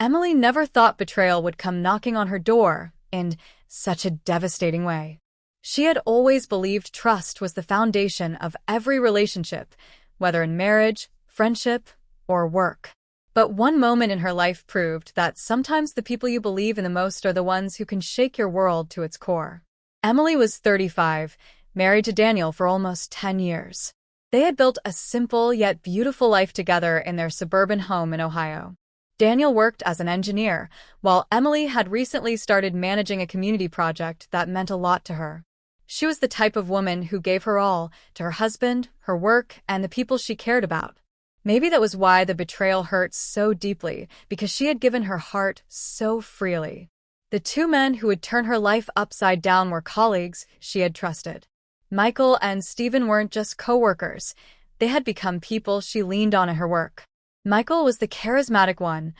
Emily never thought betrayal would come knocking on her door in such a devastating way. She had always believed trust was the foundation of every relationship, whether in marriage, friendship, or work. But one moment in her life proved that sometimes the people you believe in the most are the ones who can shake your world to its core. Emily was 35, married to Daniel for almost 10 years. They had built a simple yet beautiful life together in their suburban home in Ohio. Daniel worked as an engineer, while Emily had recently started managing a community project that meant a lot to her. She was the type of woman who gave her all to her husband, her work, and the people she cared about. Maybe that was why the betrayal hurt so deeply, because she had given her heart so freely. The two men who would turn her life upside down were colleagues she had trusted. Michael and Stephen weren't just co-workers. They had become people she leaned on in her work. Michael was the charismatic one,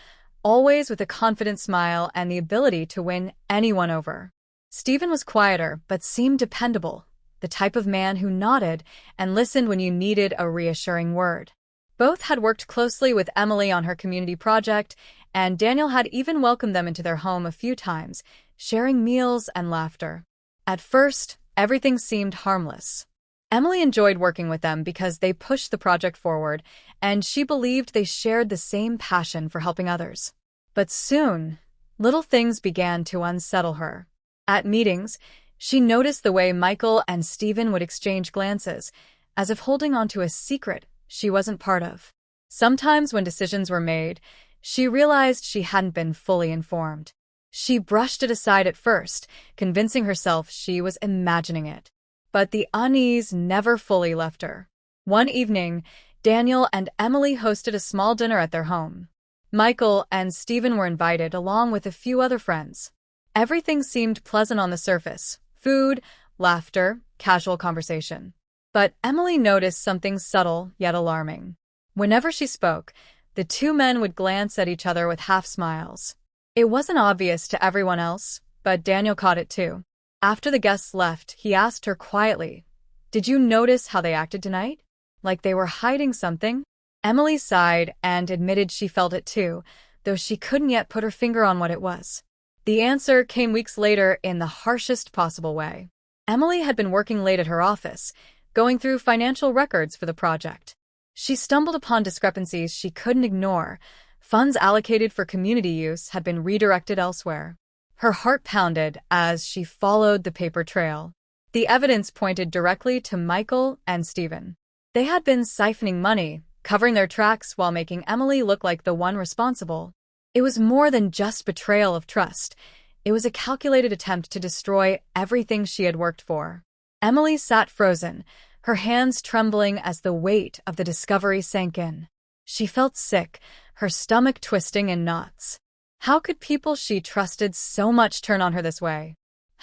always with a confident smile and the ability to win anyone over. Stephen was quieter, but seemed dependable, the type of man who nodded and listened when you needed a reassuring word. Both had worked closely with Emily on her community project, and Daniel had even welcomed them into their home a few times, sharing meals and laughter. At first, everything seemed harmless. Emily enjoyed working with them because they pushed the project forward, and she believed they shared the same passion for helping others. But soon, little things began to unsettle her. At meetings, she noticed the way Michael and Stephen would exchange glances, as if holding on to a secret she wasn't part of. Sometimes when decisions were made, she realized she hadn't been fully informed. She brushed it aside at first, convincing herself she was imagining it. But the unease never fully left her. One evening, Daniel and Emily hosted a small dinner at their home. Michael and Stephen were invited along with a few other friends. Everything seemed pleasant on the surface: food, laughter, casual conversation. But Emily noticed something subtle yet alarming. Whenever she spoke, the two men would glance at each other with half-smiles. It wasn't obvious to everyone else, but Daniel caught it too. After the guests left, he asked her quietly, "Did you notice how they acted tonight? Like they were hiding something?" Emily sighed and admitted she felt it too, though she couldn't yet put her finger on what it was. The answer came weeks later in the harshest possible way. Emily had been working late at her office, going through financial records for the project. She stumbled upon discrepancies she couldn't ignore. Funds allocated for community use had been redirected elsewhere. Her heart pounded as she followed the paper trail. The evidence pointed directly to Michael and Stephen. They had been siphoning money, covering their tracks while making Emily look like the one responsible. It was more than just betrayal of trust. It was a calculated attempt to destroy everything she had worked for. Emily sat frozen, her hands trembling as the weight of the discovery sank in. She felt sick, her stomach twisting in knots. How could people she trusted so much turn on her this way?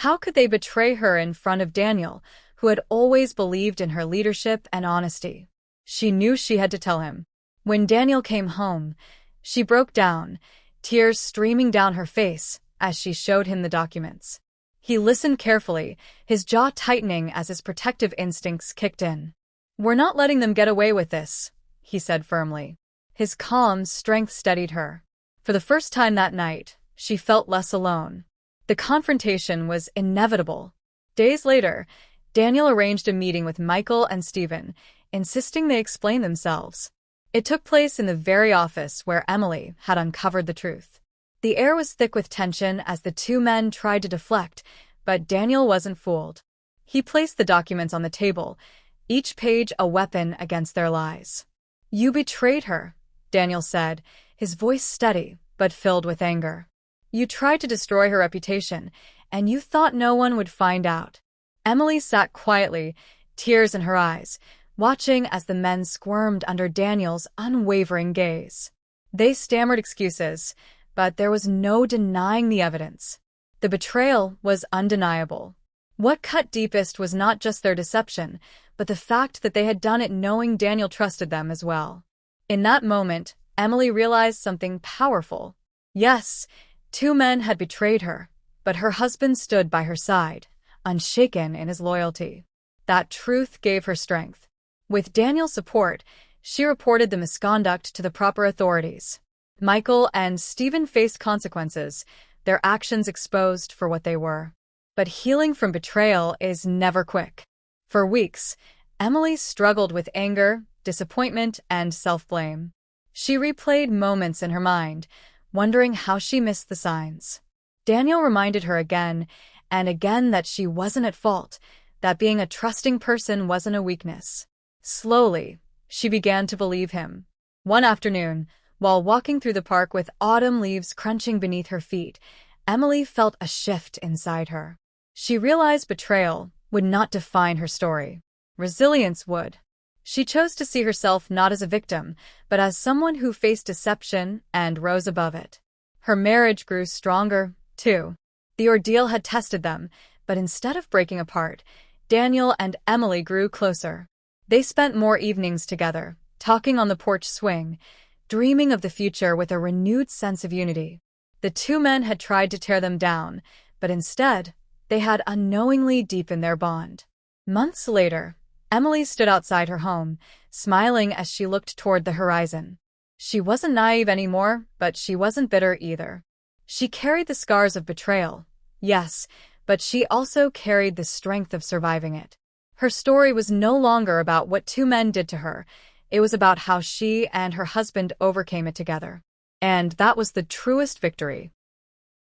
How could they betray her in front of Daniel, who had always believed in her leadership and honesty? She knew she had to tell him. When Daniel came home, she broke down, tears streaming down her face as she showed him the documents. He listened carefully, his jaw tightening as his protective instincts kicked in. "We're not letting them get away with this," he said firmly. His calm strength steadied her. For the first time that night, she felt less alone. The confrontation was inevitable. Days later, Daniel arranged a meeting with Michael and Stephen, insisting they explain themselves. It took place in the very office where Emily had uncovered the truth. The air was thick with tension as the two men tried to deflect, but Daniel wasn't fooled. He placed the documents on the table, each page a weapon against their lies. "You betrayed her," Daniel said, his voice steady but filled with anger. "You tried to destroy her reputation, and you thought no one would find out." Emily sat quietly, tears in her eyes, watching as the men squirmed under Daniel's unwavering gaze. They stammered excuses, but there was no denying the evidence. The betrayal was undeniable. What cut deepest was not just their deception, but the fact that they had done it knowing Daniel trusted them as well. In that moment, Emily realized something powerful. Yes, two men had betrayed her, but her husband stood by her side, unshaken in his loyalty. That truth gave her strength. With Daniel's support, she reported the misconduct to the proper authorities. Michael and Stephen faced consequences, their actions exposed for what they were. But healing from betrayal is never quick. For weeks, Emily struggled with anger, disappointment, and self-blame. She replayed moments in her mind, wondering how she missed the signs. Daniel reminded her again and again that she wasn't at fault, that being a trusting person wasn't a weakness. Slowly, she began to believe him. One afternoon, while walking through the park with autumn leaves crunching beneath her feet, Emily felt a shift inside her. She realized betrayal would not define her story. Resilience would. She chose to see herself not as a victim, but as someone who faced deception and rose above it. Her marriage grew stronger, too. The ordeal had tested them, but instead of breaking apart, Daniel and Emily grew closer. They spent more evenings together, talking on the porch swing, dreaming of the future with a renewed sense of unity. The two men had tried to tear them down, but instead, they had unknowingly deepened their bond. Months later, Emily stood outside her home, smiling as she looked toward the horizon. She wasn't naive anymore, but she wasn't bitter either. She carried the scars of betrayal, yes, but she also carried the strength of surviving it. Her story was no longer about what two men did to her. It was about how she and her husband overcame it together. And that was the truest victory.